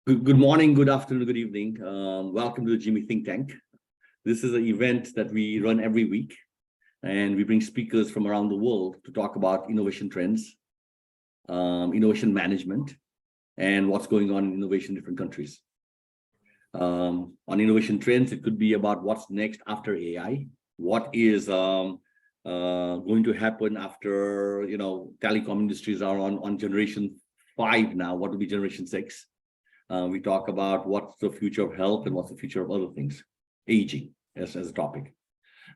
Good morning, good afternoon, good evening. Welcome to the GIMI think tank. This is an event that we run every week, and we bring speakers from around the world to talk about innovation trends, innovation management, and what's going on in innovation in different countries. On innovation trends, it could be about what's next after AI, what is going to happen after, telecom industries are on generation 5 now, what will be generation 6. We talk about what's the future of health and what's the future of other things, aging as a topic.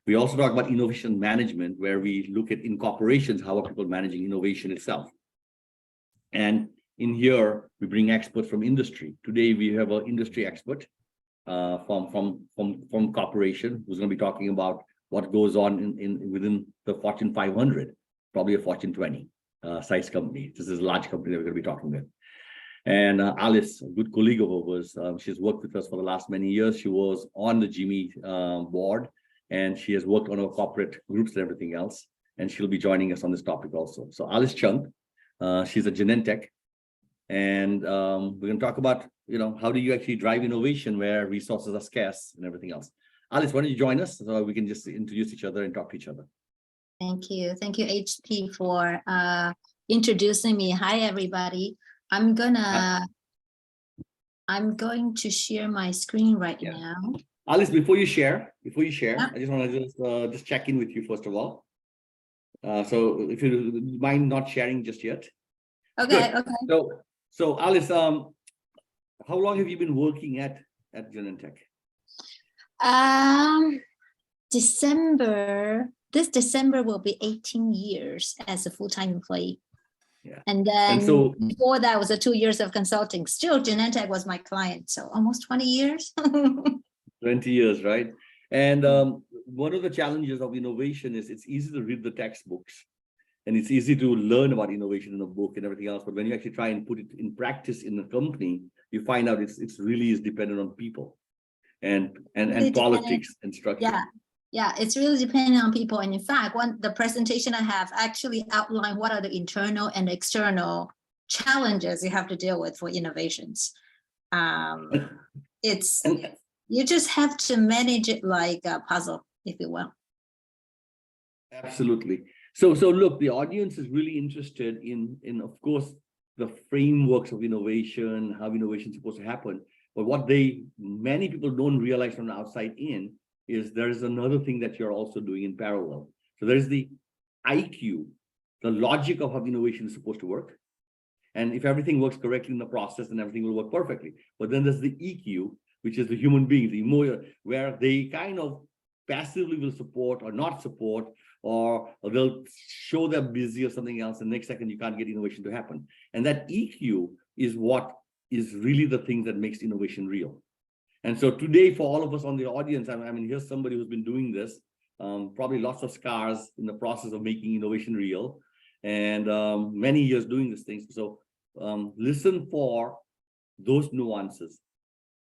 We also talk about innovation management, where we look at in corporations, how are people managing innovation itself. And in here, we bring experts from industry. Today, we have an industry expert from corporation who's going to be talking about what goes on within the Fortune 500, probably a Fortune 20 size company. This is a large company that we're going to be talking with. And Alice, a good colleague of ours, she's worked with us for the last many years. She was on the GIMI board, and she has worked on our corporate groups and everything else. And she'll be joining us on this topic also. So Alice Chung, she's a Genentech. And we're going to talk about, how do you actually drive innovation where resources are scarce and everything else. Alice, why don't you join us so we can just introduce each other and talk to each other. Thank you. Thank you, HP, for introducing me. Hi, everybody. I'm going to share my screen right now. Alice, before you share, I just want to just check in with you first of all. So if you mind not sharing just yet. Okay. Good. Okay. So Alice, how long have you been working at Genentech? This December will be 18 years as a full-time employee. Yeah. And then before that was 2 years of consulting. Still, Genentech was my client, so almost 20 years. 20 years, right? And one of the challenges of innovation is it's easy to read the textbooks, and it's easy to learn about innovation in a book and everything else. But when you actually try and put it in practice in a company, you find out it's really is dependent on people and politics and structure. Yeah, it's really dependent on people. And in fact, the presentation I have actually outlined what are the internal and external challenges you have to deal with for innovations. You just have to manage it like a puzzle, if you will. Absolutely. So look, the audience is really interested in of course, the frameworks of innovation, how innovation is supposed to happen. But what many people don't realize from the outside in is there is another thing that you're also doing in parallel. So there's the IQ, the logic of how innovation is supposed to work. And if everything works correctly in the process, then everything will work perfectly. But then there's the EQ, which is the human being, the emotion, where they kind of passively will support or not support, or they'll show they're busy or something else, and next second you can't get innovation to happen. And that EQ is what is really the thing that makes innovation real. And so today, for all of us on the audience, I mean, here's somebody who's been doing this, probably lots of scars in the process of making innovation real, and many years doing these things. So listen for those nuances.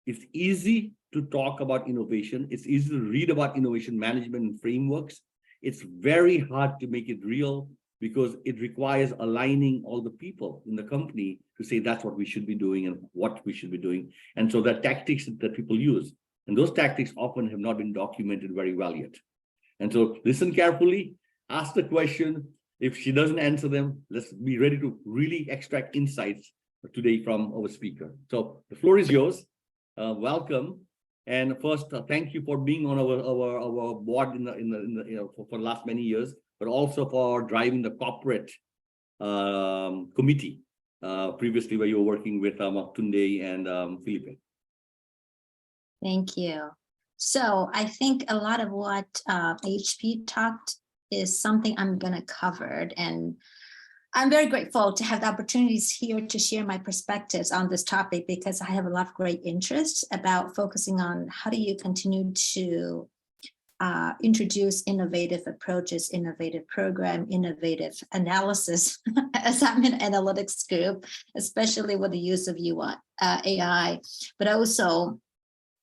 It's easy to talk about innovation. It's easy to read about innovation management and frameworks. It's very hard to make it real because it requires aligning all the people in the company to say that's what we should be doing and what we should be doing. And so the tactics that people use, and those tactics often have not been documented very well yet. And so listen carefully, ask the question. If she doesn't answer them, let's be ready to really extract insights today from our speaker. So the floor is yours. Welcome. And first, thank you for being on our board for the last many years, but also for driving the corporate committee previously, where you were working with Tunde and Felipe. Thank you. So I think a lot of what HP talked is something I'm going to cover, and I'm very grateful to have the opportunities here to share my perspectives on this topic, because I have a lot of great interest about focusing on how do you continue to introduce innovative approaches, innovative program, innovative analysis, as I'm in analytics group, especially with the use of AI, but also,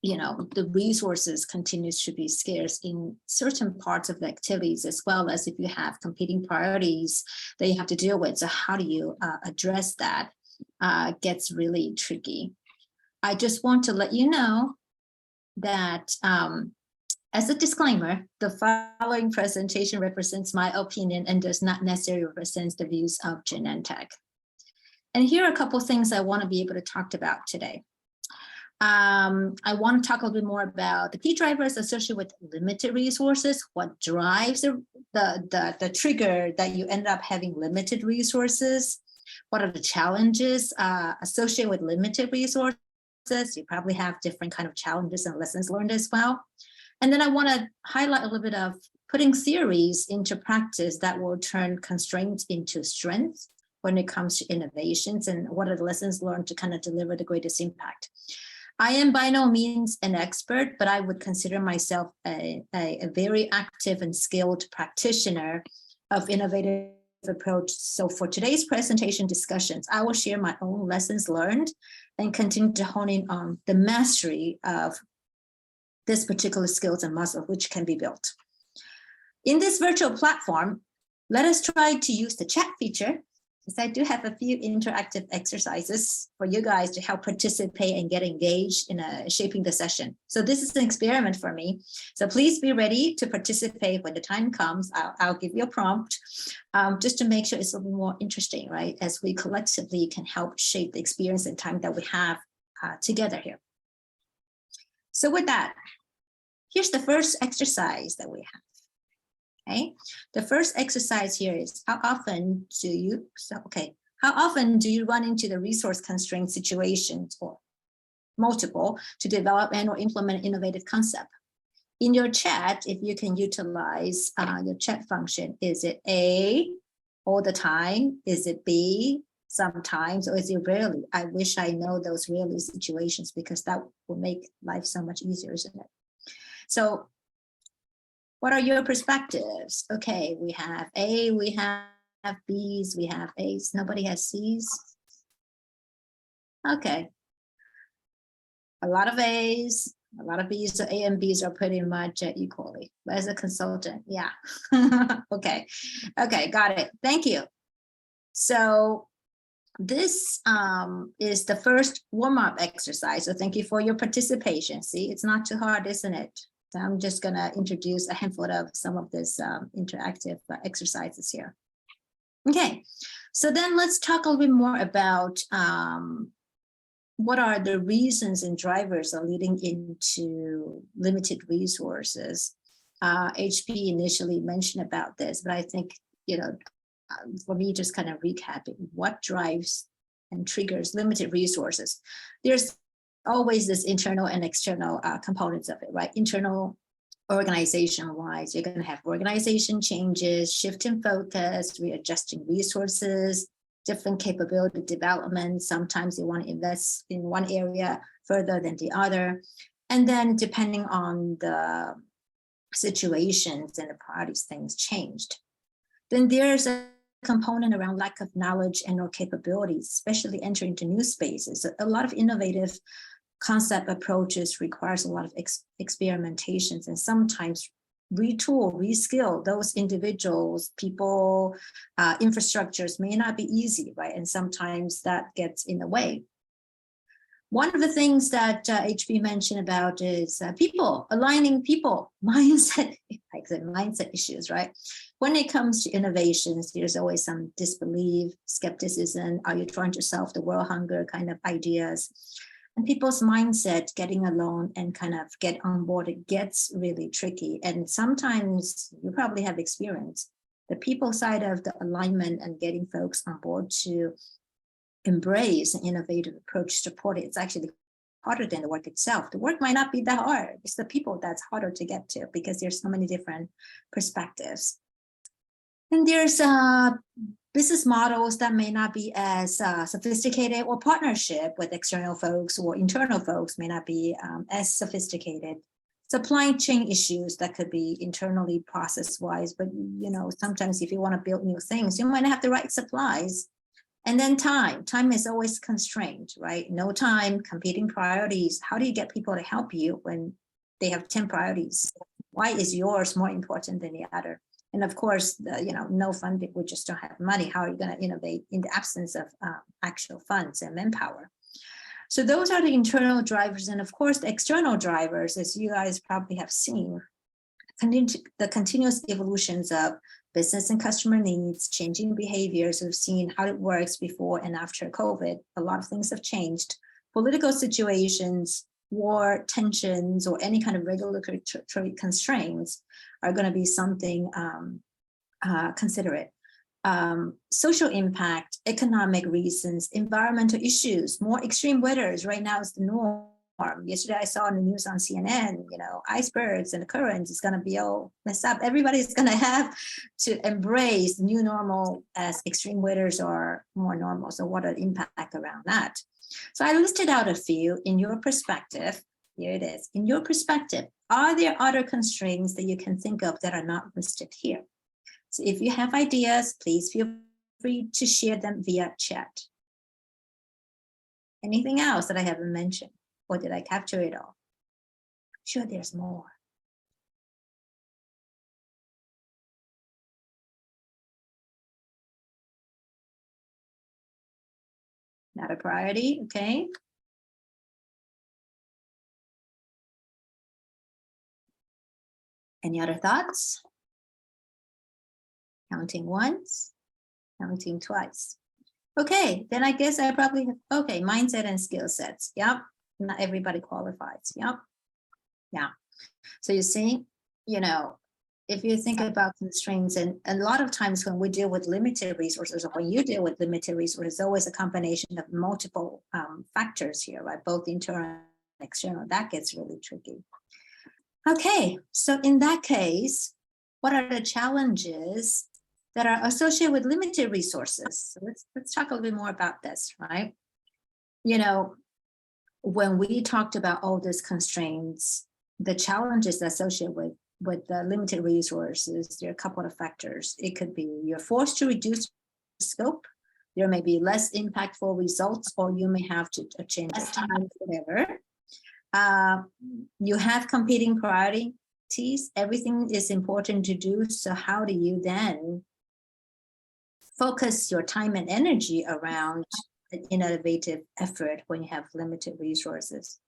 the resources continues to be scarce in certain parts of the activities, as well as if you have competing priorities that you have to deal with. So how do you address that? Gets really tricky. I just want to let you know that as a disclaimer, the following presentation represents my opinion and does not necessarily represent the views of Genentech. And here are a couple of things I want to be able to talk about today. I want to talk a little bit more about the key drivers associated with limited resources, what drives the trigger that you end up having limited resources, what are the challenges associated with limited resources. You probably have different kind of challenges and lessons learned as well. And then I want to highlight a little bit of putting theories into practice that will turn constraints into strengths when it comes to innovations, and what are the lessons learned to kind of deliver the greatest impact. I am by no means an expert, but I would consider myself a very active and skilled practitioner of innovative approach. So for today's presentation discussions, I will share my own lessons learned and continue to hone in on the mastery of this particular skills and muscle, which can be built. In this virtual platform, let us try to use the chat feature, because I do have a few interactive exercises for you guys to help participate and get engaged in shaping the session. So this is an experiment for me. So please be ready to participate when the time comes. I'll give you a prompt just to make sure it's a little more interesting, right? As we collectively can help shape the experience and time that we have together here. So with that, here's the first exercise that we have. Okay, the first exercise here is how often do you run into the resource constraint situations, or multiple, to develop and or implement an innovative concept? In your chat, if you can utilize your chat function, is it A, all the time? Is it B, sometimes, or is it rarely? I wish I know those rarely situations, because that will make life so much easier, isn't it? So what are your perspectives? Okay, we have A, we have B's, we have A's. Nobody has C's. Okay. A lot of A's, a lot of B's, so A and B's are pretty much equally. But as a consultant, yeah. Okay, got it. Thank you. So this is the first warm-up exercise. So thank you for your participation. See, it's not too hard, isn't it? So I'm just going to introduce a handful of some of this interactive exercises here. Okay, so then let's talk a little bit more about what are the reasons and drivers are leading into limited resources. HP initially mentioned about this, but I think, for me, just kind of recapping what drives and triggers limited resources. There's always this internal and external components of it, right? Internal, organization-wise, you're going to have organization changes, shift in focus, readjusting resources, different capability development. Sometimes you want to invest in one area further than the other. And then depending on the situations and the priorities, things changed. Then there's a component around lack of knowledge and or capabilities, especially entering into new spaces. So a lot of innovative concept approaches requires a lot of experimentations, and sometimes retool, reskill those individuals, people, infrastructures may not be easy, right? And sometimes that gets in the way. One of the things that HB mentioned about is aligning people, mindset, like the mindset issues, right? When it comes to innovations, there's always some disbelief, skepticism. Are you trying to solve the world hunger kind of ideas? And people's mindset, getting along and kind of get on board, it gets really tricky. And sometimes you probably have experience. The people side of the alignment and getting folks on board to embrace an innovative approach, support it, it's actually harder than the work itself. The work might not be that hard. It's the people that's harder to get to, because there's so many different perspectives. And there's business models that may not be as sophisticated, or partnership with external folks or internal folks may not be as sophisticated. Supply chain issues that could be internally process-wise, but sometimes if you want to build new things, you might have the right supplies. And then time is always constrained, right? No time, competing priorities. How do you get people to help you when they have 10 priorities? Why is yours more important than the other? And of course, no funding, we just don't have money. How are you going to innovate in the absence of actual funds and manpower? So those are the internal drivers. And of course, the external drivers, as you guys probably have seen, the continuous evolutions of business and customer needs, changing behaviors. We've seen how it works before and after COVID. A lot of things have changed. Political situations, war, tensions, or any kind of regulatory constraints are going to be something considerate. Social impact, economic reasons, environmental issues, more extreme weathers. Right now is the norm. Yesterday I saw in the news on CNN, icebergs and the currents is going to be all messed up. Everybody's going to have to embrace new normal as extreme weathers are more normal. So what an impact around that. So I listed out a few in your perspective. Here it is. In your perspective, are there other constraints that you can think of that are not listed here? So if you have ideas, please feel free to share them via chat. Anything else that I haven't mentioned? Or did I capture it all? I'm sure there's more. Not a priority, okay. Any other thoughts? Counting once, counting twice. Okay, then I guess I probably have, okay, mindset and skill sets. Yep, not everybody qualifies. Yep, yeah. So you're seeing, if you think about constraints, and a lot of times when we deal with limited resources, or when you deal with limited resources, it's always a combination of multiple factors here, right? Both internal and external. That gets really tricky. Okay, so in that case, what are the challenges that are associated with limited resources? So let's talk a little bit more about this, right? When we talked about all these constraints, the challenges associated with the limited resources, there are a couple of factors. It could be you're forced to reduce scope, there may be less impactful results, or you may have to change the time, whatever. You have competing priorities. Everything is important to do. So how do you then focus your time and energy around an innovative effort when you have limited resources?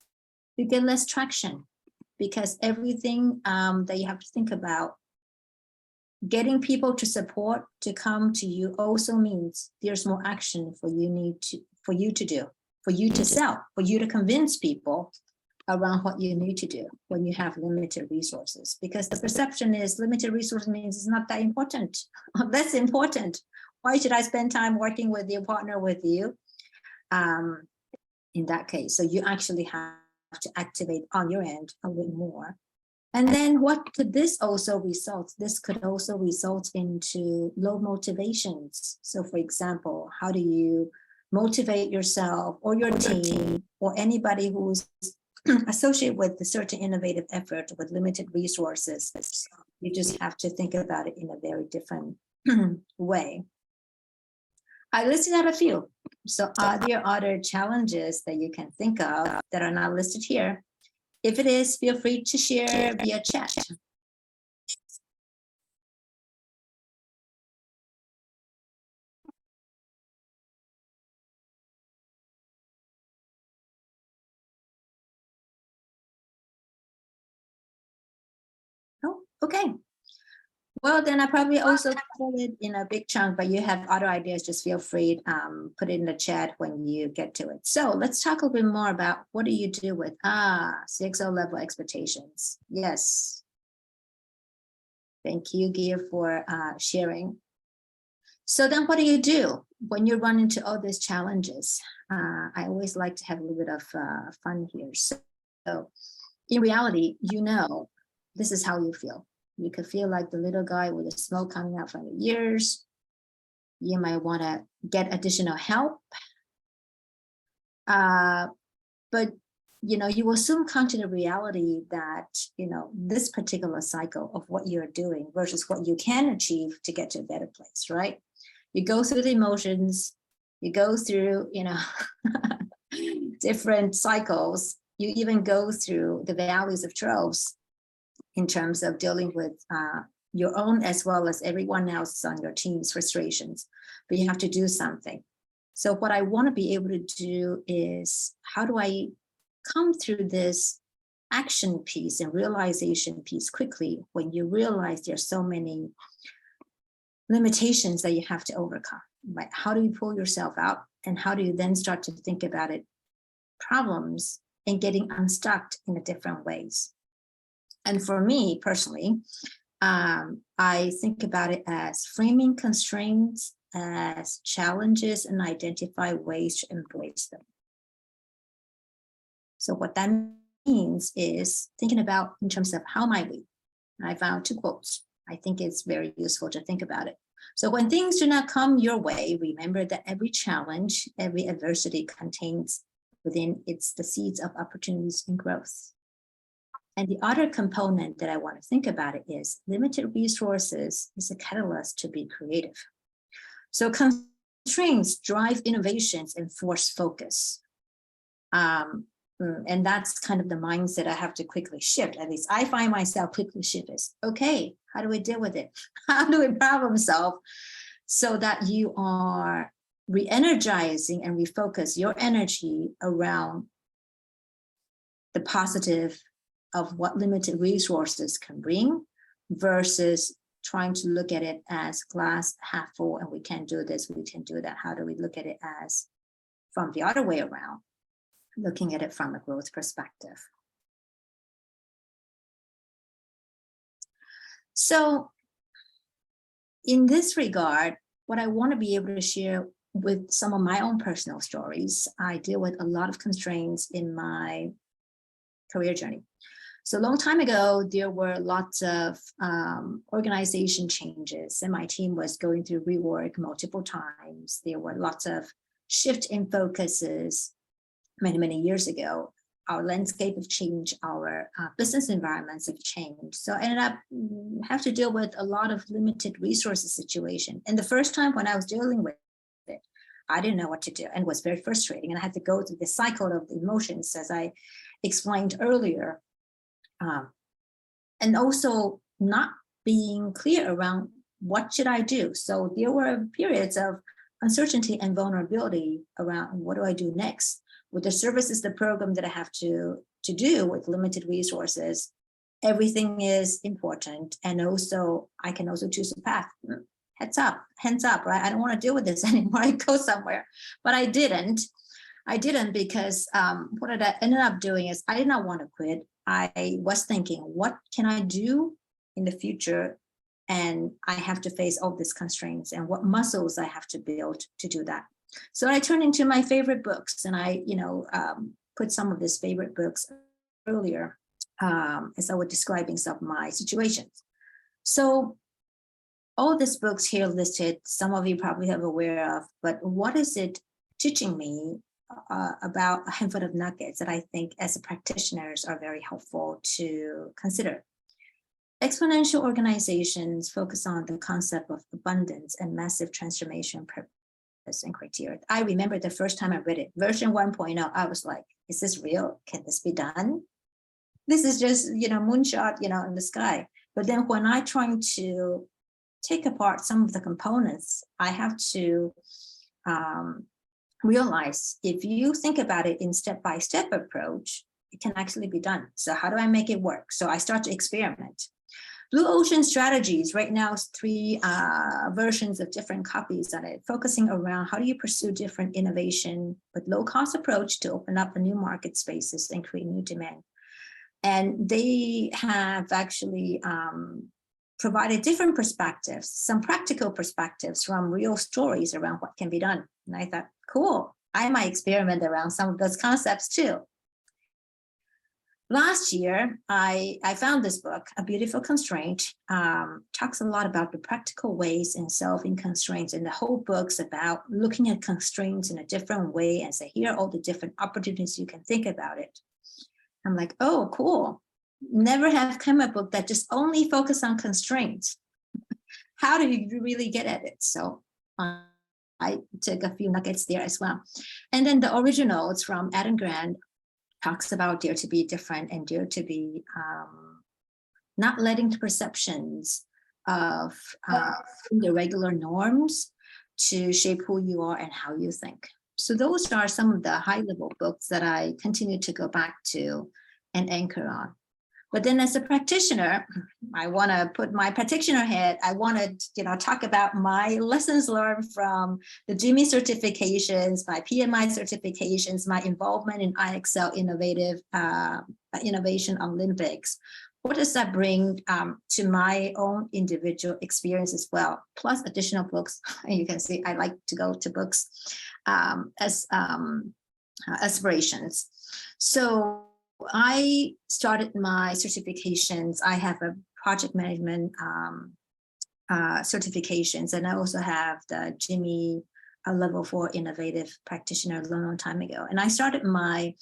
You get less traction because everything that you have to think about, getting people to support, to come to you, also means there's more action for you to do, for you to sell, for you to convince people around what you need to do when you have limited resources, because the perception is limited resources means it's not that important. That's important. Why should I spend time working with you, partner with you? In that case, so you actually have to activate on your end a little more. And then what could this also result? This could also result into low motivations. So for example, how do you motivate yourself or your team or anybody who's associated with a certain innovative effort with limited resources? You just have to think about it in a very different way. I listed out a few. So are there other challenges that you can think of that are not listed here? If it is, feel free to share via chat. Oh, okay. Well, then I probably also put it in a big chunk, but you have other ideas, just feel free to put it in the chat when you get to it. So let's talk a little bit more about what do you do with CXO level expectations. Yes. Thank you, Gia, for sharing. So then what do you do when you run into all these challenges? I always like to have a little bit of fun here. So in reality, this is how you feel. You could feel like the little guy with the smoke coming out from the ears. You might want to get additional help. But you will soon come to the reality that, this particular cycle of what you're doing versus what you can achieve to get to a better place, right? You go through the emotions, you go through, different cycles. You even go through the valleys of troughs in terms of dealing with your own as well as everyone else on your team's frustrations. But you have to do something. So what I want to be able to do is, how do I come through this action piece and realization piece quickly when you realize there's so many limitations that you have to overcome, right? How do you pull yourself out, and how do you then start to think about it, problems, and getting unstuck in a different ways? And for me personally, I think about it as framing constraints as challenges and identify ways to embrace them. So what that means is thinking about in terms of how might we. I found 2 quotes. I think it's very useful to think about it. So when things do not come your way, remember that every challenge, every adversity contains within it's the seeds of opportunities and growth. And the other component that I want to think about it is limited resources is a catalyst to be creative. So constraints drive innovations and force focus. And that's kind of the mindset I have to quickly shift. At least I find myself quickly shift is, okay, how do we deal with it? How do we problem solve so that you are re-energizing and refocus your energy around the positive of what limited resources can bring versus trying to look at it as glass half full and we can do this, we can do that. How do we look at it as from the other way around, looking at it from a growth perspective? So in this regard, what I want to be able to share with some of my own personal stories, I deal with a lot of constraints in my career journey. So a long time ago, there were lots of organization changes and my team was going through rework multiple times. There were lots of shift in focuses many years ago. Our landscape have changed, our business environments have changed. So I ended up have to deal with a lot of limited resources situation. And the first time when I was dealing with it, I didn't know what to do and it was very frustrating. And I had to go through the cycle of the emotions as I explained earlier. And also not being clear around what should I do. So there were periods of uncertainty and vulnerability around what do I do next with the services, the program that I have to do with limited resources. Everything is important. And also I can also choose a path. Hands up, right? I don't want to deal with this anymore. I go somewhere, but I didn't because what I ended up doing is I did not want to quit. I was thinking, what can I do in the future? And I have to face all these constraints and what muscles I have to build to do that. So I turned into my favorite books and I, put some of these favorite books earlier as I was describing some of my situations. So all these books here listed, some of you probably have aware of, but what is it teaching me about a handful of nuggets that I think as practitioners are very helpful to consider. Exponential organizations focus on the concept of abundance and massive transformation purpose and criteria. I remember the first time I read it, version 1.0, I was like, is this real? Can this be done? This is just, moonshot, in the sky. But then when I try to take apart some of the components, I have to realize if you think about it in step-by-step approach, it can actually be done. So how do I make it work? So I start to experiment. Blue Ocean Strategies right now is 3 versions of different copies on it, focusing around how do you pursue different innovation with low cost approach to open up a new market spaces and create new demand. And they have actually provided different perspectives, some practical perspectives from real stories around what can be done. And I thought, cool, I might experiment around some of those concepts too. Last year, I found this book, A Beautiful Constraint, talks a lot about the practical ways in solving constraints. And the whole book's about looking at constraints in a different way and say, here are all the different opportunities you can think about it. I'm like, oh, cool. Never have come a book that just only focus on constraints. How do you really get at it? So I took a few nuggets there as well. And then the originals from Adam Grant talks about dare to be different and dare to be not letting the perceptions of the regular norms to shape who you are and how you think. So those are some of the high-level books that I continue to go back to and anchor on. But then as a practitioner, I want to put my practitioner hat. I want to, talk about my lessons learned from the GIMI certifications, my PMI certifications, my involvement in IXL Innovation Olympics. What does that bring to my own individual experience as well? Plus additional books. And you can see I like to go to books as aspirations. So I started my certifications. I have a project management certifications, and I also have the GIMI level 4 innovative practitioner a long time ago. And I started my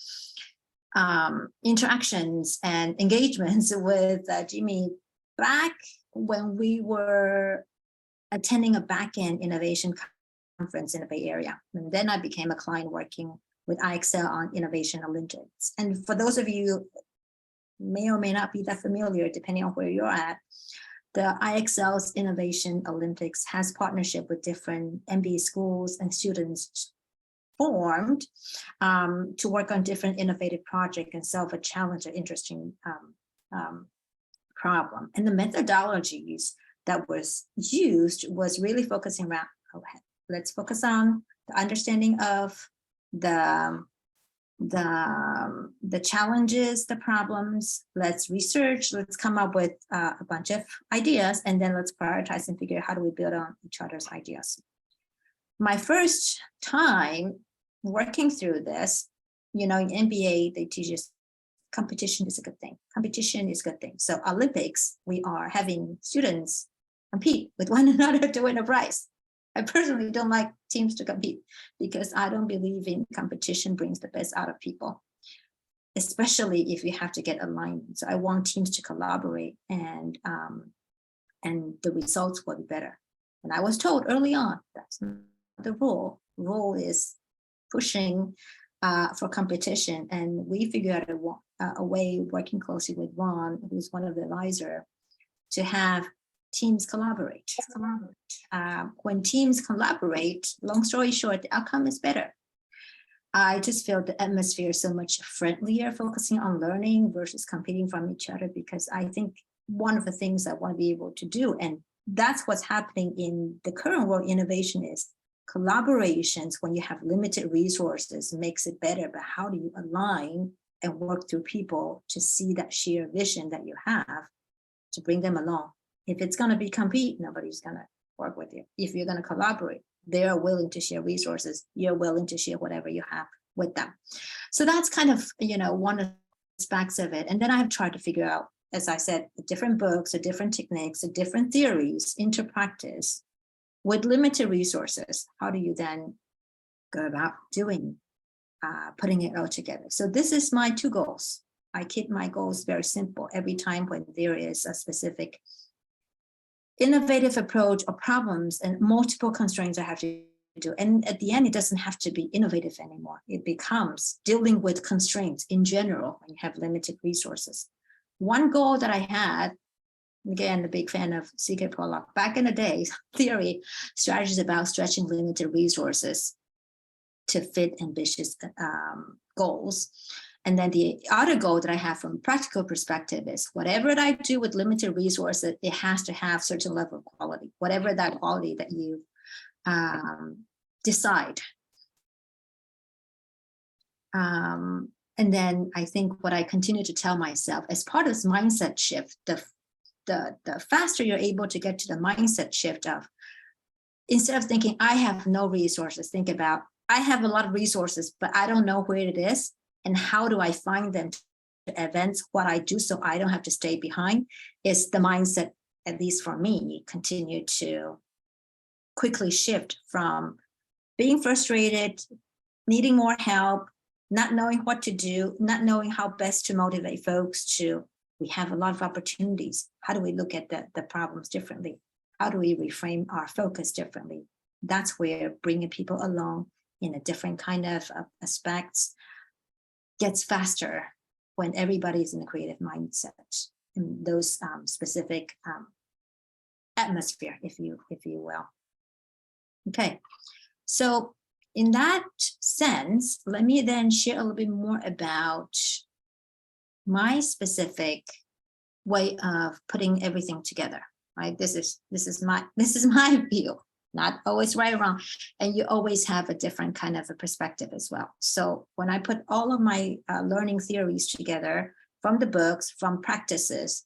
interactions and engagements with GIMI back when we were attending a back-end innovation conference in the Bay Area. And then I became a client working with IXL on Innovation Olympics. And for those of you may or may not be that familiar, depending on where you're at, the IXL's Innovation Olympics has partnership with different MBA schools and students formed to work on different innovative projects and solve a challenge or interesting problem. And the methodologies that was used was really focusing around, let's focus on the understanding of the challenges, the problems. Let's research, let's come up with a bunch of ideas, and then let's prioritize and figure out how do we build on each other's ideas. My first time working through this, in MBA, they teach us competition is a good thing. Competition is a good thing. So Olympics, we are having students compete with one another to win a prize. I personally don't like teams to compete because I don't believe in competition brings the best out of people, especially if you have to get alignment. So I want teams to collaborate and the results will be better. And I was told early on, that's not the rule. Rule is pushing for competition. And we figured out a way, working closely with Ron, who's one of the advisors, to have teams collaborate. When teams collaborate, long story short, the outcome is better. I just feel the atmosphere is so much friendlier, focusing on learning versus competing from each other, because I think one of the things I want to be able to do, and that's what's happening in the current world innovation, is collaborations when you have limited resources makes it better, but how do you align and work through people to see that shared vision that you have to bring them along? If it's going to be compete, nobody's going to work with you. If you're going to collaborate, they are willing to share resources. You're willing to share whatever you have with them. So that's kind of, one of the aspects of it. And then I have tried to figure out, as I said, the different books, the different techniques, the different theories into practice with limited resources. How do you then go about doing, putting it all together? So this is my 2 goals. I keep my goals very simple. Every time when there is a specific innovative approach or problems and multiple constraints I have to do. And at the end, it doesn't have to be innovative anymore. It becomes dealing with constraints in general when you have limited resources. One goal that I had, again, a big fan of C.K. Pollock, back in the day, theory, strategies about stretching limited resources to fit ambitious goals. And then the other goal that I have from a practical perspective is whatever I do with limited resources, it has to have certain level of quality, whatever that quality that you decide. And then I think what I continue to tell myself as part of this mindset shift, the faster you're able to get to the mindset shift of, instead of thinking I have no resources, think about I have a lot of resources, but I don't know where it is. And how do I find them to advance what I do so I don't have to stay behind? Is the mindset, at least for me, continue to quickly shift from being frustrated, needing more help, not knowing what to do, not knowing how best to motivate folks to, we have a lot of opportunities. How do we look at the problems differently? How do we reframe our focus differently? That's where bringing people along in a different kind of aspects gets faster when everybody's in a creative mindset in those specific atmosphere, if you will. Okay, So in that sense, let me then share a little bit more about my specific way of putting everything together, right? This is my view, not always right or wrong. And you always have a different kind of a perspective as well. So when I put all of my learning theories together from the books, from practices,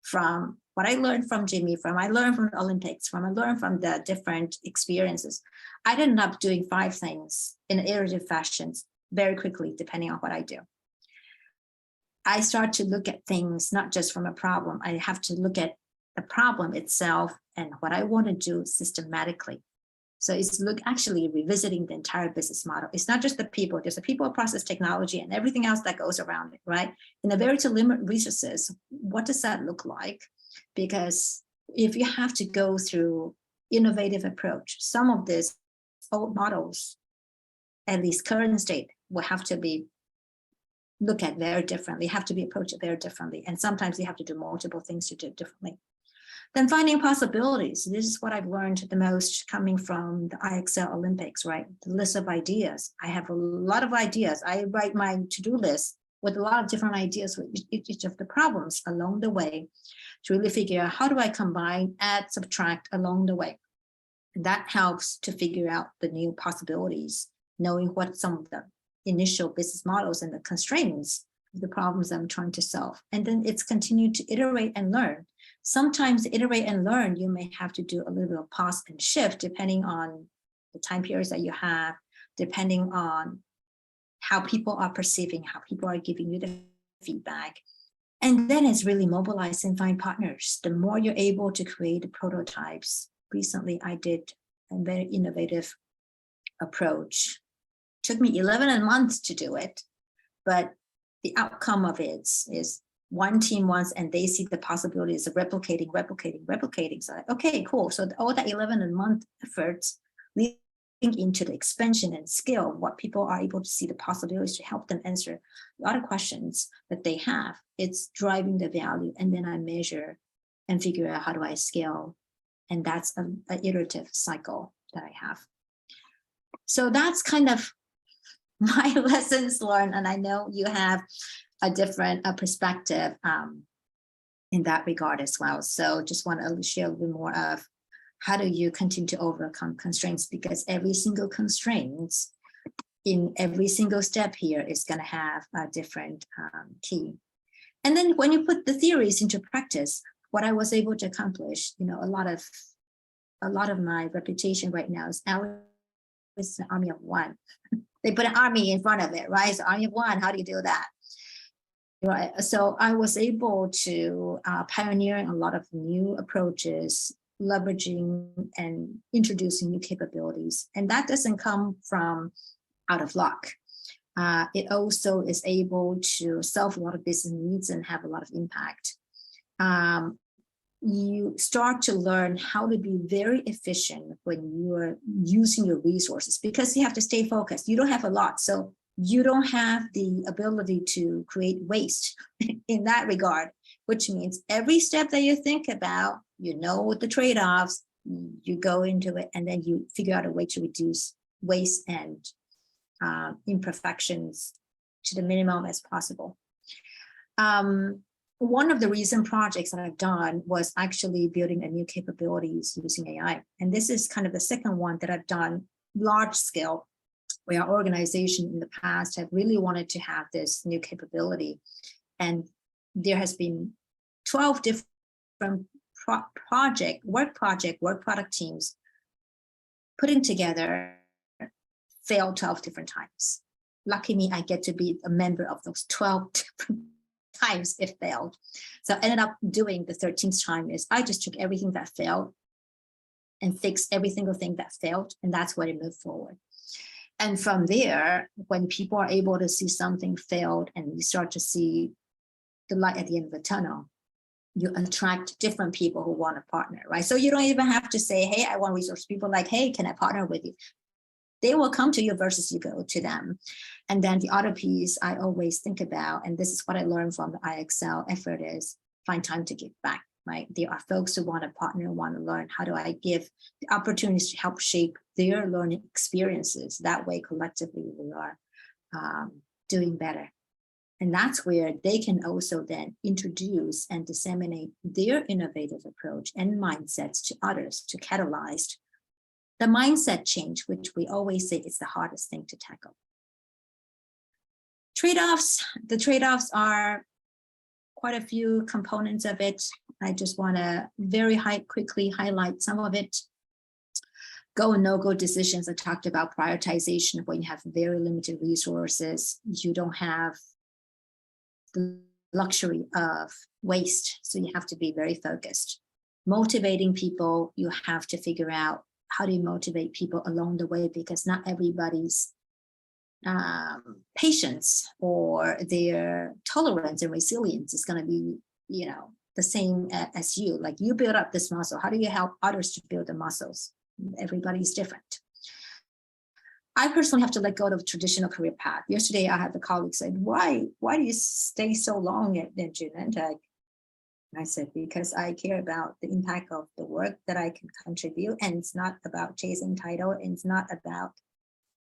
from what I learned from GIMI, I learned from the Olympics, I learned from the different experiences, I ended up doing 5 things in iterative fashions very quickly, depending on what I do. I start to look at things not just from a problem. I have to look at the problem itself and what I want to do systematically. So it's actually revisiting the entire business model. It's not just the people, there's the people, process, technology, and everything else that goes around it, right? In the very to limit resources, what does that look like? Because if you have to go through innovative approach, some of these old models, at least current state, will have to be looked at very differently, have to be approached very differently. And sometimes you have to do multiple things to do differently. Then finding possibilities. This is what I've learned the most coming from the IXL Olympics, right? The list of ideas. I have a lot of ideas. I write my to-do list with a lot of different ideas with each of the problems along the way to really figure out how do I combine, add, subtract along the way. And that helps to figure out the new possibilities, knowing what some of the initial business models and the constraints of the problems I'm trying to solve. And then it's continued to iterate and learn. Sometimes iterate and learn, you may have to do a little bit of pause and shift depending on the time periods that you have, depending on how people are perceiving, how people are giving you the feedback. And then it's really mobilize and find partners. The more you're able to create prototypes. Recently, I did a very innovative approach. Took me 11 months to do it, but the outcome of it is one team wants, and they see the possibilities of replicating. So, okay, cool. So all that 11-month efforts leading into the expansion and scale, what people are able to see the possibilities to help them answer a lot of questions that they have. It's driving the value, and then I measure and figure out how do I scale, and that's an iterative cycle that I have. So that's kind of my lessons learned, and I know you have a different perspective in that regard as well. So just want to share a little bit more of how do you continue to overcome constraints, because every single constraint in every single step here is going to have a different key. And then when you put the theories into practice, what I was able to accomplish, a lot of my reputation right now is it's an army of one. They put an army in front of it, right? So army of one, how do you do that? Right. So I was able to pioneer a lot of new approaches, leveraging and introducing new capabilities. And that doesn't come from out of luck. It also is able to solve a lot of business needs and have a lot of impact. You start to learn how to be very efficient when you are using your resources, because you have to stay focused. You don't have a lot, so you don't have the ability to create waste in that regard, which means every step that you think about, the trade-offs, you go into it, and then you figure out a way to reduce waste and imperfections to the minimum as possible. One of the recent projects that I've done was actually building a new capabilities using AI. And this is kind of the second one that I've done large scale, where our organization in the past have really wanted to have this new capability. And there has been 12 different work product teams putting together, failed 12 different times. Lucky me, I get to be a member of those 12 different times it failed. So I ended up doing the 13th time is I just took everything that failed and fixed every single thing that failed. And that's where it moved forward. And from there, when people are able to see something failed and you start to see the light at the end of the tunnel, you attract different people who want to partner, right? So you don't even have to say, hey, I want resource people, like, hey, can I partner with you? They will come to you versus you go to them. And then the other piece I always think about, and this is what I learned from the IXL effort, is find time to give back, right? There are folks who want to partner, want to learn, how do I give the opportunities to help shape their learning experiences. That way, collectively, we are doing better. And that's where they can also then introduce and disseminate their innovative approach and mindsets to others to catalyze the mindset change, which we always say is the hardest thing to tackle. Trade-offs, the trade-offs are quite a few components of it. I just want to quickly highlight some of it. Go and no-go decisions. I talked about prioritization. When you have very limited resources, you don't have the luxury of waste. So you have to be very focused. Motivating people, you have to figure out how do you motivate people along the way, because not everybody's patience or their tolerance and resilience is going to be, the same as you. Like, you build up this muscle. How do you help others to build the muscles? Everybody's different. I personally have to let go of the traditional career path. Yesterday, I had the colleague say, why do you stay so long at Genentech? I said, because I care about the impact of the work that I can contribute. And it's not about chasing title. And it's not about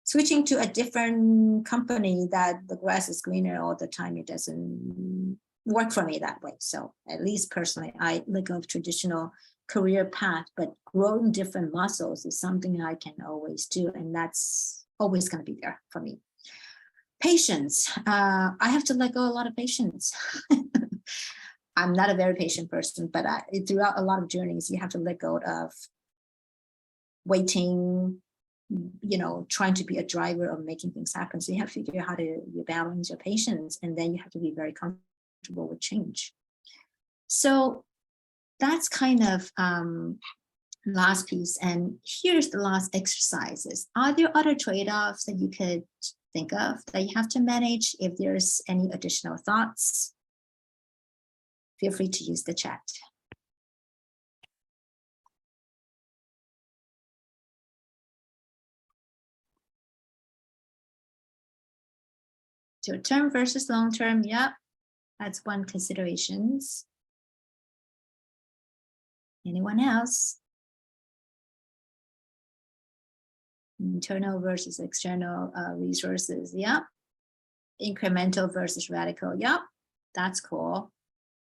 switching to a different company that the grass is greener all the time. It doesn't work for me that way. So at least personally, I let go of traditional career path, but growing different muscles is something I can always do. And that's always going to be there for me. Patience. I have to let go a lot of patience. I'm not a very patient person, but throughout a lot of journeys, you have to let go of waiting, trying to be a driver of making things happen. So you have to figure out how to balance your patience, and then you have to be very comfortable with change. So that's kind of last piece. And here's the last exercises. Are there other trade-offs that you could think of that you have to manage? If there's any additional thoughts, feel free to use the chat. Short term versus long term, yeah, that's one considerations. Anyone else? Internal versus external resources, yeah. Incremental versus radical, yeah, that's cool.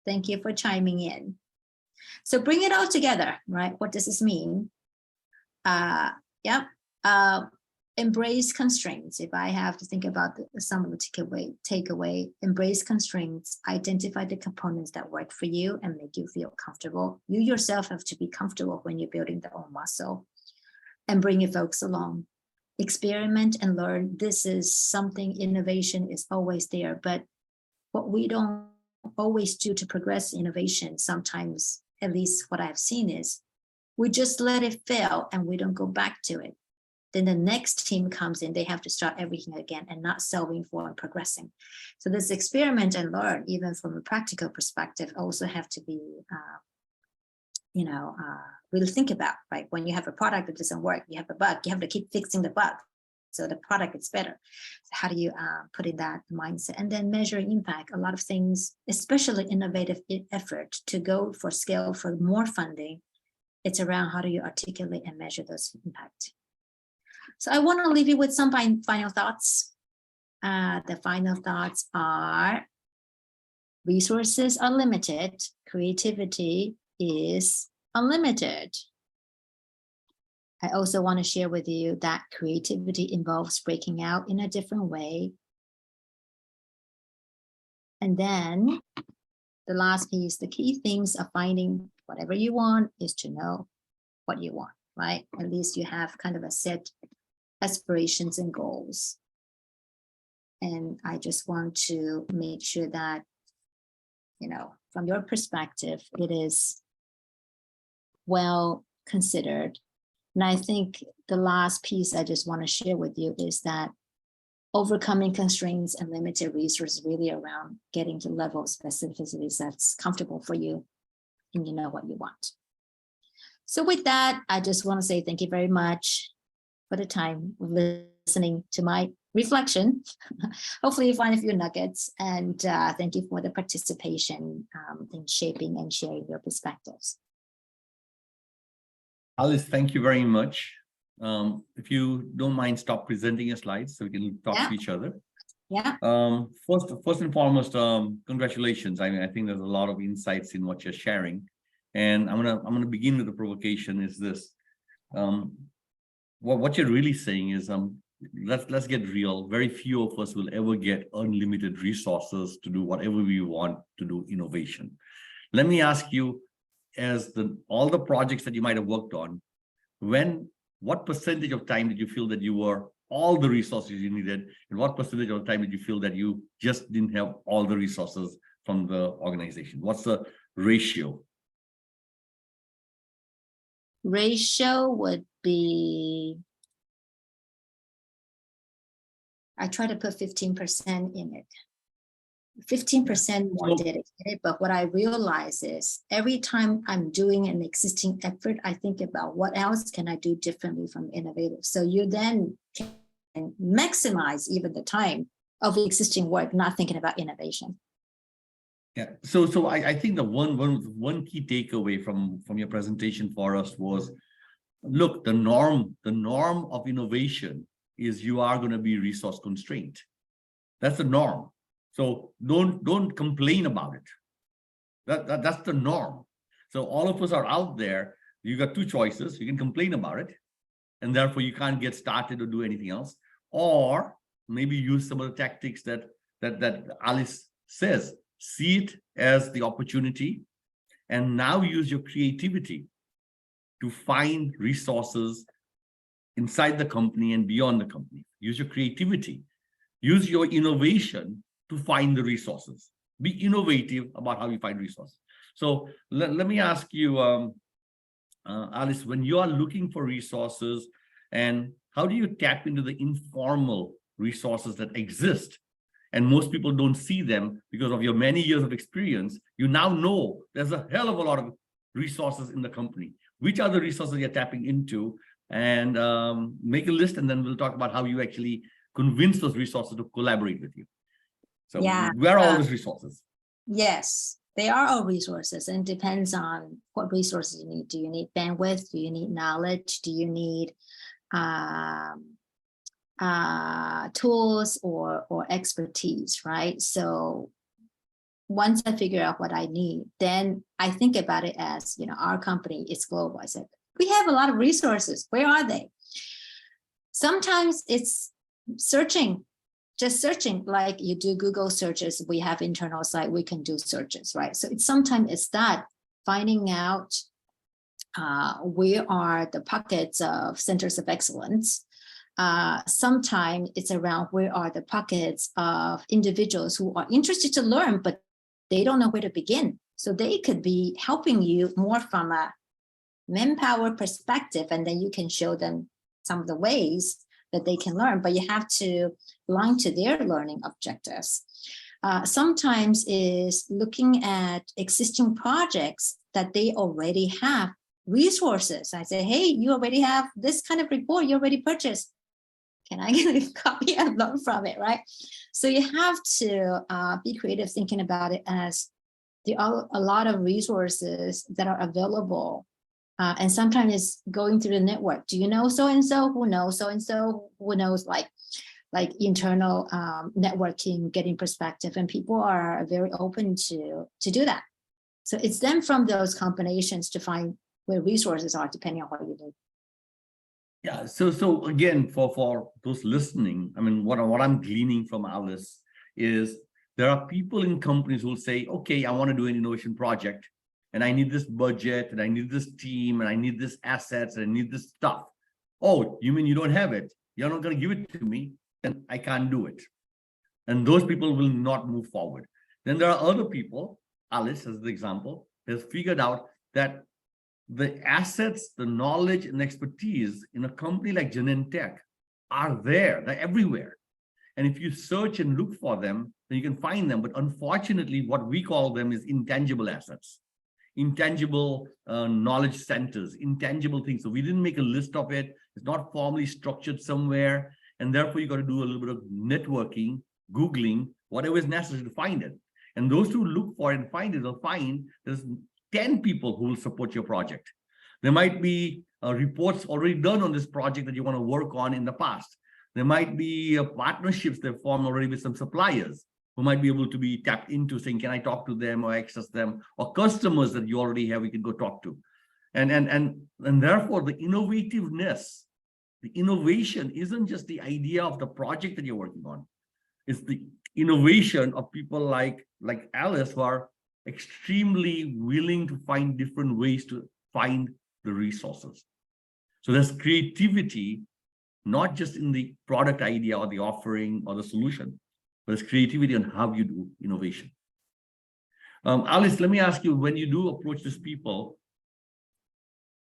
Thank you for chiming in. So bring it all together, right? What does this mean? Embrace constraints. If I have to think about some of the takeaway, embrace constraints, identify the components that work for you and make you feel comfortable. You yourself have to be comfortable when you're building the own muscle, and bring your folks along. Experiment and learn. This is something, innovation is always there, but what we don't always do to progress innovation, sometimes, at least what I've seen, is we just let it fail and we don't go back to it. Then the next team comes in, they have to start everything again and not solving for and progressing. So this experiment and learn, even from a practical perspective, also have to be, really think about, right? When you have a product that doesn't work, you have a bug, you have to keep fixing the bug so the product gets better. So how do you put in that mindset? And then measuring impact. A lot of things, especially innovative effort to go for scale, for more funding, it's around how do you articulate and measure those impact. So I want to leave you with some final thoughts. The final thoughts are: resources are limited, creativity is unlimited. I also want to share with you that creativity involves breaking out in a different way. And then the last piece, the key things of finding whatever you want is to know what you want, right? At least you have kind of a set aspirations and goals. And I just want to make sure that, from your perspective, it is well considered. And I think the last piece I just want to share with you is that overcoming constraints and limited resources really around getting to the level of specificity that's comfortable for you and you know what you want. So with that, I just want to say thank you very much for the time of listening to my reflection. Hopefully you find a few nuggets, and thank you for the participation in shaping and sharing your perspectives. Alice, thank you very much. if you don't mind, stop presenting your slides so we can talk Yeah. to each other. Yeah. First and foremost, congratulations. I mean, I think there's a lot of insights in what you're sharing, and I'm gonna begin with the provocation. Is this what you're really saying is let's get real. Very few of us will ever get unlimited resources to do whatever we want to do innovation. Let me ask you, as all the projects that you might have worked on, what percentage of time did you feel that you were all the resources you needed, and what percentage of time did you feel that you just didn't have all the resources from the organization? What's the ratio? Ratio would be, I try to put 15% in it. 15% more dedicated, but what I realize is every time I'm doing an existing effort, I think about what else can I do differently from innovative. So you then can maximize even the time of existing work, not thinking about innovation. Yeah. So I think the one key takeaway from your presentation for us was, look, the norm of innovation is you are going to be resource constrained. That's the norm. So don't complain about it. That's the norm. So all of us are out there. You got two choices. You can complain about it, and therefore you can't get started or do anything else, or maybe use some of the tactics that Alice says. See it as the opportunity, and now use your creativity to find resources inside the company and beyond the company. Use your creativity. Use your innovation to find the resources. Be innovative about how you find resources. So let me ask you, Alice, when you are looking for resources, and how do you tap into the informal resources that exist? And most people don't see them because of your many years of experience. You now know there's a hell of a lot of resources in the company. Which are the resources you're tapping into? And make a list, and then we'll talk about how you actually convince those resources to collaborate with you. So yeah, where are all those resources? Yes, they are all resources, and depends on what resources you need. Do you need bandwidth? Do you need knowledge? Do you need tools or expertise, right? So once I figure out what I need, then I think about it as, our company is global. I said, we have a lot of resources. Where are they? Sometimes it's searching, just searching, like you do Google searches. We have internal site, we can do searches, right? So sometimes it's that, finding out where are the pockets of centers of excellence. Sometimes it's around where are the pockets of individuals who are interested to learn, but they don't know where to begin. So they could be helping you more from a manpower perspective, and then you can show them some of the ways that they can learn, but you have to align to their learning objectives. Sometimes is looking at existing projects that they already have resources. I say, hey, you already have this kind of report, you already purchased. Can I get a copy and learn from it, right? So you have to be creative, thinking about it as there are a lot of resources that are available. And sometimes it's going through the network. Do you know so-and-so who knows so-and-so who knows, like internal networking, getting perspective, and people are very open to do that. So it's then from those combinations to find where resources are, depending on what you do. Yeah. So again, for those listening, I mean, what I'm gleaning from Alice is there are people in companies who will say, okay, I want to do an innovation project, and I need this budget, and I need this team, and I need this assets, and I need this stuff. Oh, you mean you don't have it? You're not going to give it to me, then I can't do it. And those people will not move forward. Then there are other people, Alice as the example, has figured out that the assets, the knowledge and expertise in a company like Genentech are there. They're everywhere. And if you search and look for them, then you can find them. But unfortunately, what we call them is intangible assets, intangible knowledge centers, intangible things. So we didn't make a list of it. It's not formally structured somewhere. And therefore, you got to do a little bit of networking, Googling, whatever is necessary to find it. And those who look for it and find it will find there's 10 people who will support your project. There might be reports already done on this project that you want to work on in the past. There might be partnerships that formed already with some suppliers who might be able to be tapped into, saying, can I talk to them or access them, or customers that you already have, we can go talk to. And therefore the innovativeness, the innovation isn't just the idea of the project that you're working on. It's the innovation of people like Alice, who are extremely willing to find different ways to find the resources. So there's creativity, not just in the product idea or the offering or the solution, but there's creativity on how you do innovation. Alice, let me ask you, when you do approach these people,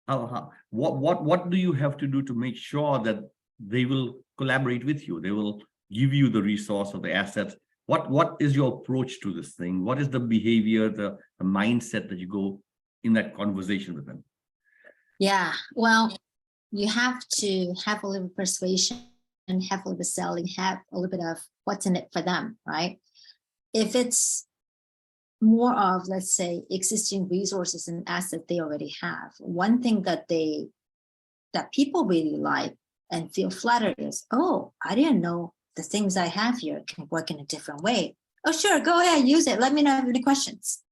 what do you have to do to make sure that they will collaborate with you? They will give you the resource or the assets. What is your approach to this thing? What is the behavior, the mindset that you go in that conversation with them? Yeah, well, you have to have a little persuasion and have a little bit of selling, have a little bit of what's in it for them, right? If it's more of, let's say, existing resources and assets they already have, one thing that people really like and feel flattered is, oh, I didn't know the things I have here can work in a different way. Oh, sure, go ahead, use it. Let me know if you have any questions.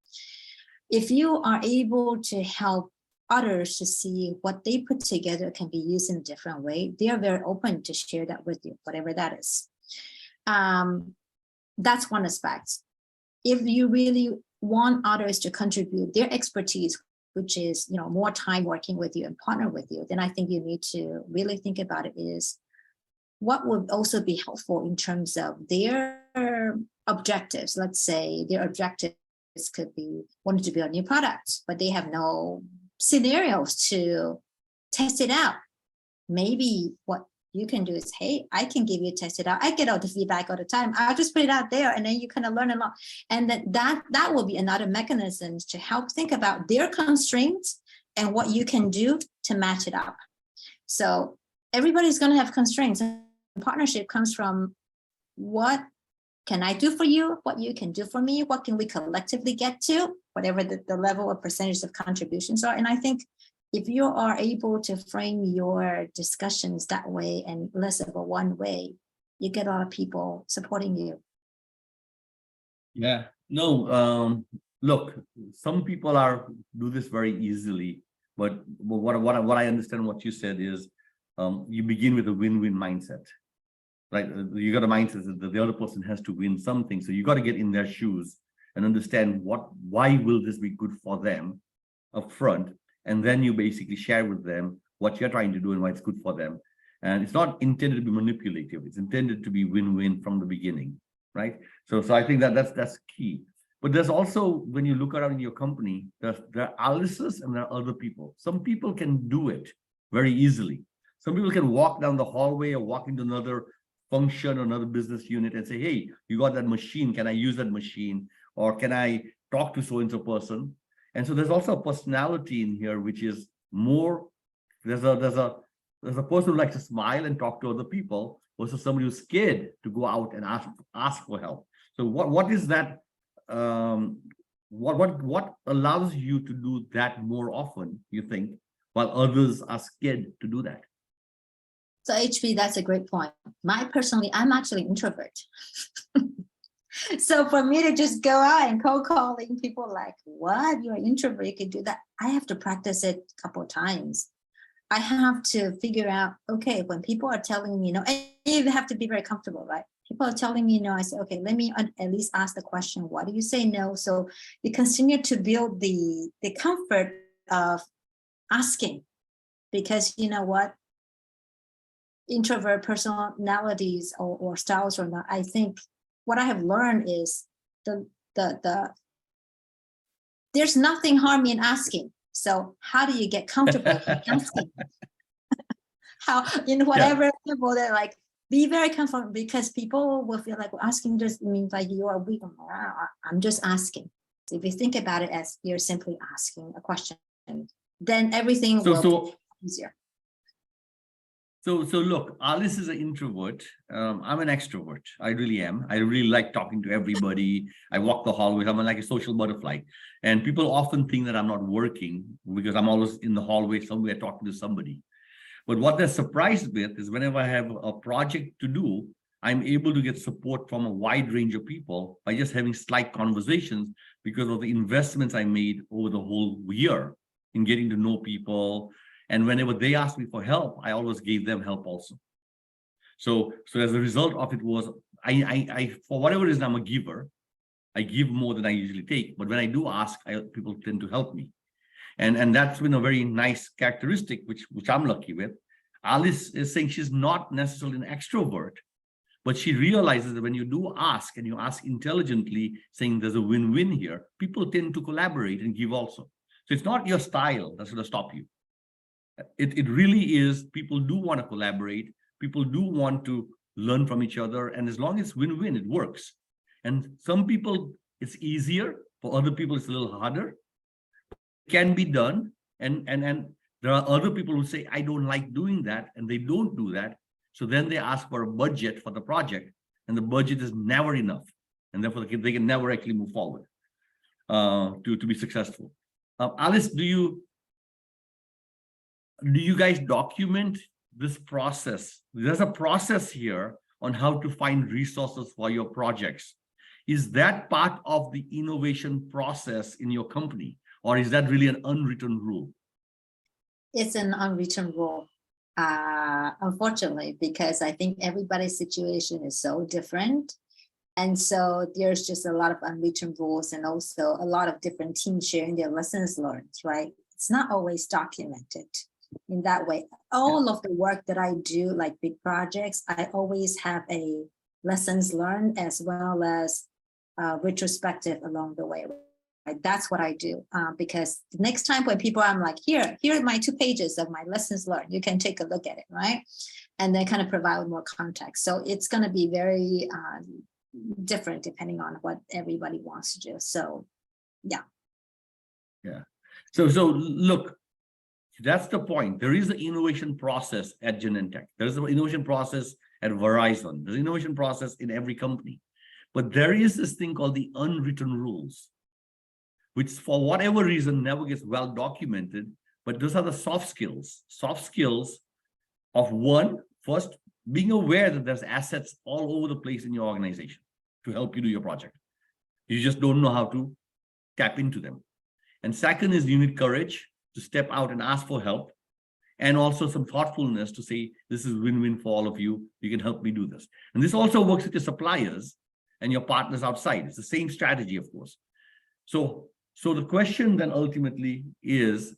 If you are able to help others to see what they put together can be used in a different way, they are very open to share that with you, whatever that is. That's one aspect. If you really want others to contribute their expertise, which is, you know, more time working with you and partner with you, then I think you need to really think about it is what would also be helpful in terms of their objectives. Let's say their objectives could be wanting to build a new product, but they have no scenarios to test it out. Maybe what you can do is, hey, I can give you test it out. I get all the feedback all the time. I'll just put it out there and then you kind of learn a lot. And that will be another mechanism to help think about their constraints and what you can do to match it up. So everybody's going to have constraints, and partnership comes from what can I do for you, what you can do for me, what can we collectively get to, whatever the level or percentage of contributions are. And I think if you are able to frame your discussions that way and less of a one way, you get a lot of people supporting you. Yeah, no, look, some people do this very easily, but what I understand what you said is you begin with a win-win mindset. Right, you got a mindset that the other person has to win something, so you got to get in their shoes and understand why will this be good for them up front, and then you basically share with them what you're trying to do and why it's good for them. And it's not intended to be manipulative; it's intended to be win-win from the beginning, right? So I think that's key. But there's also, when you look around in your company, there are Alice's and there are other people. Some people can do it very easily. Some people can walk down the hallway or walk into another function or another business unit and say, hey, you got that machine, can I use that machine, or can I talk to so-and-so person? And so there's also a personality in here, which is more, there's a person who likes to smile and talk to other people versus somebody who's scared to go out and ask for help. So what is that, what allows you to do that more often, you think, while others are scared to do that? So HP, that's a great point. I'm actually an introvert. So for me to just go out and cold calling people like, what, you're an introvert, you can do that. I have to practice it a couple of times. I have to figure out, okay, when people are telling me no, and you have to be very comfortable, right? People are telling me no, I say, okay, let me at least ask the question, why do you say no? So you continue to build the comfort of asking, because you know what? Introvert personalities or styles or not, I think what I have learned is there's nothing harm in asking. So how do you get comfortable in asking? How, in whatever level, they're like, be very comfortable, because people will feel like, well, asking just means like you are weak. I'm just asking. So if you think about it as you're simply asking a question, then everything will be easier. So look, Alice is an introvert. I'm an extrovert. I really am. I really like talking to everybody. I walk the hallways. I'm like a social butterfly. And people often think that I'm not working because I'm always in the hallway somewhere talking to somebody. But what they're surprised with is whenever I have a project to do, I'm able to get support from a wide range of people by just having slight conversations because of the investments I made over the whole year in getting to know people. And whenever they asked me for help, I always gave them help also. So as a result of it was, I for whatever reason, I'm a giver. I give more than I usually take. But when I do ask, people tend to help me. And that's been a very nice characteristic, which I'm lucky with. Alice is saying she's not necessarily an extrovert, but she realizes that when you do ask and you ask intelligently, saying there's a win-win here, people tend to collaborate and give also. So it's not your style that's going to stop you. It really is, people do want to collaborate, people do want to learn from each other, and as long as win-win, it works. And some people, it's easier, for other people, it's a little harder. It can be done, and there are other people who say, I don't like doing that, and they don't do that. So then they ask for a budget for the project, and the budget is never enough, and therefore they can never actually move forward to be successful. Alice, do you guys document this process? There's a process here on how to find resources for your projects. Is that part of the innovation process in your company, or is that really an unwritten rule? It's an unwritten rule, unfortunately, because I think everybody's situation is so different. And so there's just a lot of unwritten rules, and also a lot of different teams sharing their lessons learned, right? It's not always documented in that way. All of the work that I do, like big projects, I always have a lessons learned as well as retrospective along the way. Right? That's what I do, because the next time when people, I'm like, here are my 2 pages of my lessons learned. You can take a look at it, right? And then kind of provide more context. So it's going to be very different depending on what everybody wants to do. So, yeah. Yeah. So look, that's the point. There is an innovation process at Genentech. There's an innovation process at Verizon. There's an innovation process in every company. But there is this thing called the unwritten rules, which for whatever reason never gets well documented. But those are the soft skills of one, first, being aware that there's assets all over the place in your organization to help you do your project. You just don't know how to tap into them. And second is you need courage to step out and ask for help, and also some thoughtfulness to say, this is win-win for all of you. You can help me do this. And this also works with your suppliers and your partners outside. It's the same strategy, of course. So the question then ultimately is,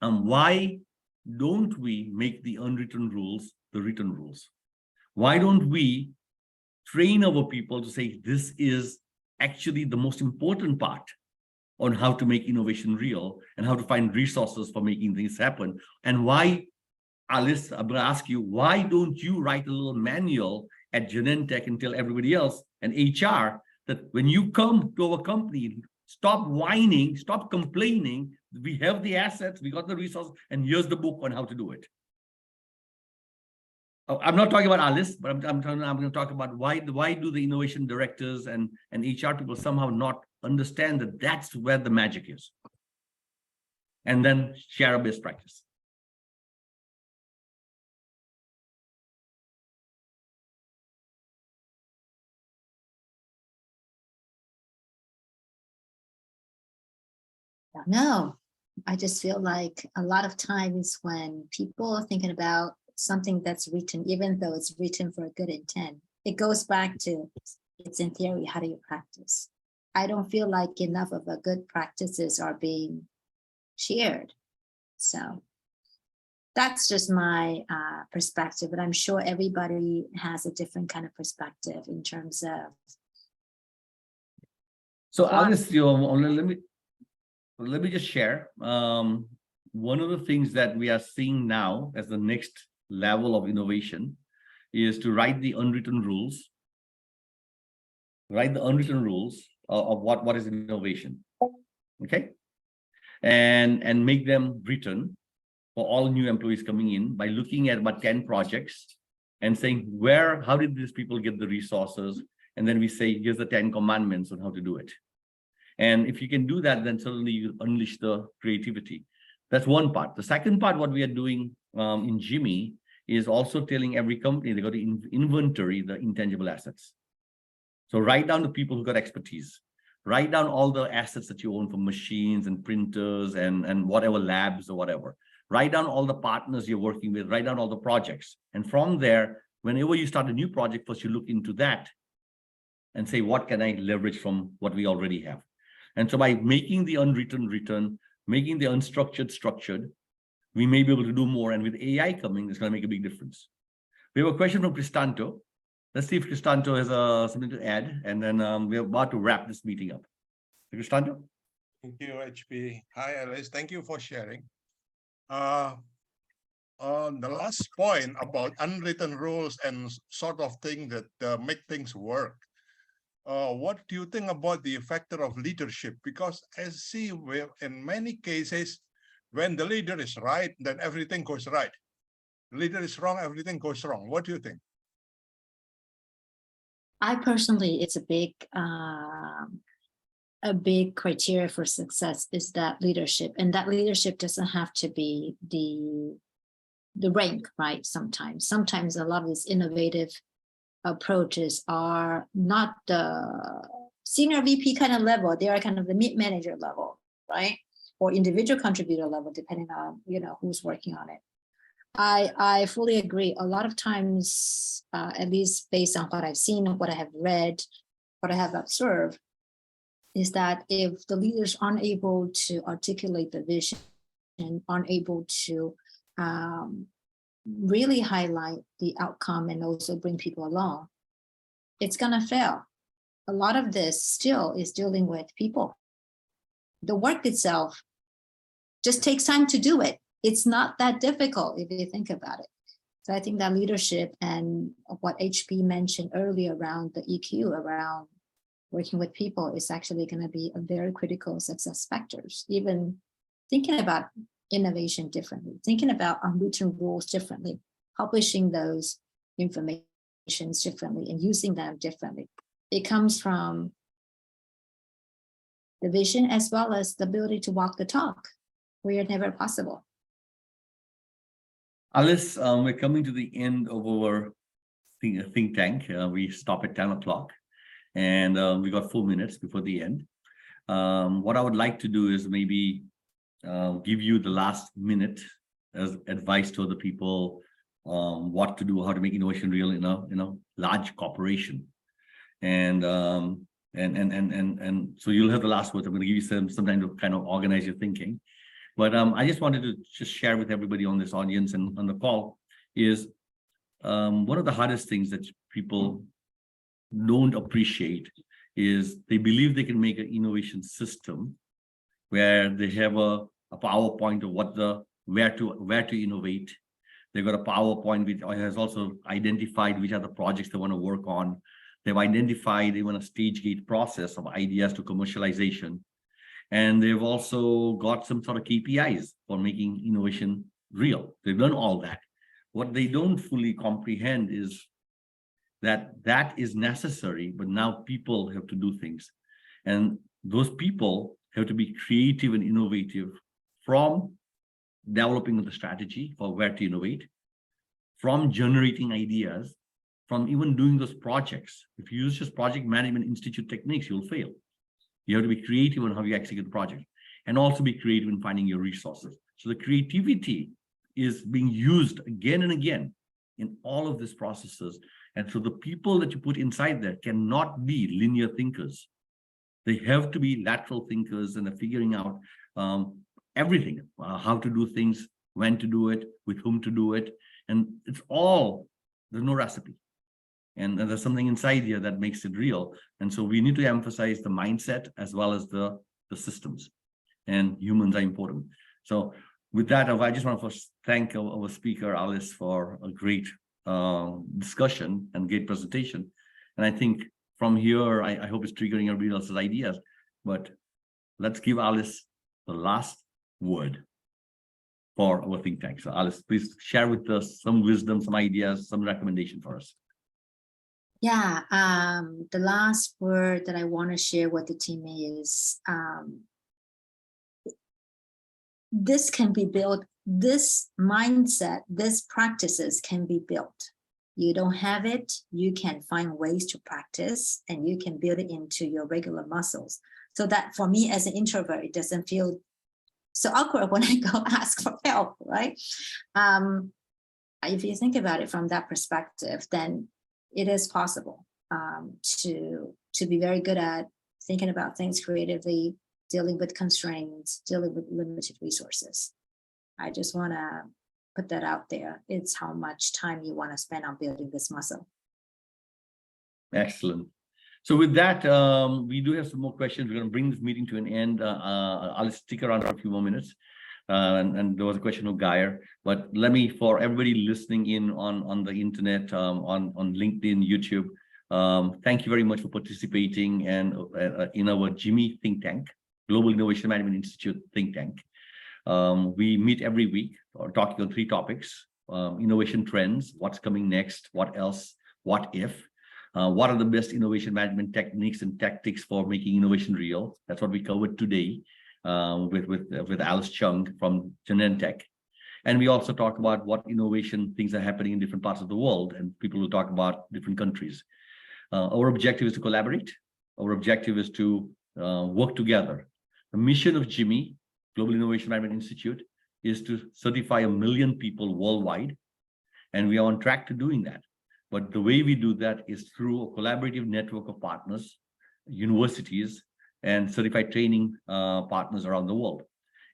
why don't we make the unwritten rules the written rules? Why don't we train our people to say, this is actually the most important part on how to make innovation real and how to find resources for making things happen? And why, Alice, I'm going to ask you, why don't you write a little manual at Genentech and tell everybody else and HR that when you come to our company, stop whining, stop complaining. We have the assets, we got the resources, and here's the book on how to do it. I'm not talking about Alice, but I'm going to talk about why do the innovation directors and HR people somehow not understand that that's where the magic is, and then share a best practice. No, I just feel like a lot of times when people are thinking about something that's written, even though it's written for a good intent, it goes back to, it's in theory, how do you practice? I don't feel like enough of the good practices are being shared. So that's just my perspective, but I'm sure everybody has a different kind of perspective in terms of. So Alice, let me just share. One of the things that we are seeing now as the next level of innovation is to write the unwritten rules. Write the unwritten rules of what is innovation, okay, and make them written, for all new employees coming in by looking at about 10 projects and saying, how did these people get the resources? And then we say, here's the 10 commandments on how to do it. And if you can do that, then suddenly you unleash the creativity. That's one part. The second part, what we are doing in GIMI is also telling every company they got to inventory the intangible assets. So write down the people who got expertise. Write down all the assets that you own from machines and printers and whatever labs or whatever. Write down all the partners you're working with. Write down all the projects. And from there, whenever you start a new project, first you look into that and say, what can I leverage from what we already have? And so by making the unwritten written, making the unstructured structured, we may be able to do more. And with AI coming, it's going to make a big difference. We have a question from Cristanto. Let's see if Cristanto has something to add. And then we're about to wrap this meeting up. Cristanto? Thank you, HP. Hi, Alice. Thank you for sharing. On the last point about unwritten rules and sort of thing that make things work, what do you think about the factor of leadership? Because I see where in many cases, when the leader is right, then everything goes right. Leader is wrong, everything goes wrong. What do you think? I personally, it's a big criteria for success is that leadership, and that leadership doesn't have to be the rank, right? Sometimes a lot of these innovative approaches are not the senior VP kind of level. They are kind of the mid-manager level, right? Or individual contributor level, depending on who's working on it. I fully agree. A lot of times, at least based on what I've seen, what I have read, what I have observed, is that if the leaders aren't able to articulate the vision and aren't able to really highlight the outcome and also bring people along, it's going to fail. A lot of this still is dealing with people. The work itself just takes time to do it. It's not that difficult if you think about it. So I think that leadership and what HP mentioned earlier around the EQ, around working with people, is actually going to be a very critical success factors. Even thinking about innovation differently, thinking about unwritten rules differently, publishing those informations differently and using them differently. It comes from the vision as well as the ability to walk the talk, where never possible. Alice, we're coming to the end of our think tank. We stop at 10 o'clock and we got 4 minutes before the end. What I would like to do is maybe give you the last minute as advice to other people, what to do, how to make innovation real in a large corporation. And so you'll have the last words. I'm going to give you some time to kind of organize your thinking. But I just wanted to just share with everybody on this audience and on the call is one of the hardest things that people don't appreciate is they believe they can make an innovation system where they have a PowerPoint of where to innovate. They've got a PowerPoint which has also identified which are the projects they want to work on. They've identified even a stage gate process of ideas to commercialization. And they've also got some sort of KPIs for making innovation real. They've done all that. What they don't fully comprehend is that is necessary, but now people have to do things. And those people have to be creative and innovative from developing the strategy for where to innovate, from generating ideas, from even doing those projects. If you use just project management institute techniques, you'll fail. You have to be creative on how you execute the project and also be creative in finding your resources. So the creativity is being used again and again in all of these processes. And so the people that you put inside there cannot be linear thinkers. They have to be lateral thinkers, and they're figuring out everything, how to do things, when to do it, with whom to do it. And it's all, there's no recipe. And there's something inside here that makes it real. And so we need to emphasize the mindset as well as the systems, and humans are important. So with that, I just want to first thank our speaker, Alice, for a great discussion and great presentation. And I think from here, I hope it's triggering everybody else's ideas, but let's give Alice the last word. for our think tank. So Alice, please share with us some wisdom, some ideas, some recommendation for us. Yeah, the last word that I want to share with the team is this can be built, this mindset, this practices can be built. You don't have it, you can find ways to practice and you can build it into your regular muscles. So that for me as an introvert, it doesn't feel so awkward when I go ask for help, right? If you think about it from that perspective, then it is possible to be very good at thinking about things creatively, dealing with constraints, dealing with limited resources. I just want to put that out there. It's how much time you want to spend on building this muscle. Excellent. So with that, we do have some more questions. We're going to bring this meeting to an end. I'll stick around for a few more minutes. And there was a question of Geyer, but let me, for everybody listening in on the internet, on LinkedIn, YouTube, thank you very much for participating and in our GIMI think tank, Global Innovation Management Institute think tank. We meet every week, talking on 3 topics: innovation trends, what's coming next, what else, what if, what are the best innovation management techniques and tactics for making innovation real. That's what we covered today with Alice Chung from Genentech. And we also talk about what innovation things are happening in different parts of the world, and people will talk about different countries. Our objective is to collaborate. Our objective is to work together. The mission of GIMI, Global Innovation Management Institute, is to certify 1 million people worldwide. And we are on track to doing that. But the way we do that is through a collaborative network of partners, universities, and certified training partners around the world.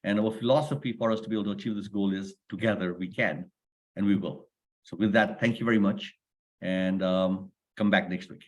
And our philosophy for us to be able to achieve this goal is together we can, and we will. So with that, thank you very much, and come back next week.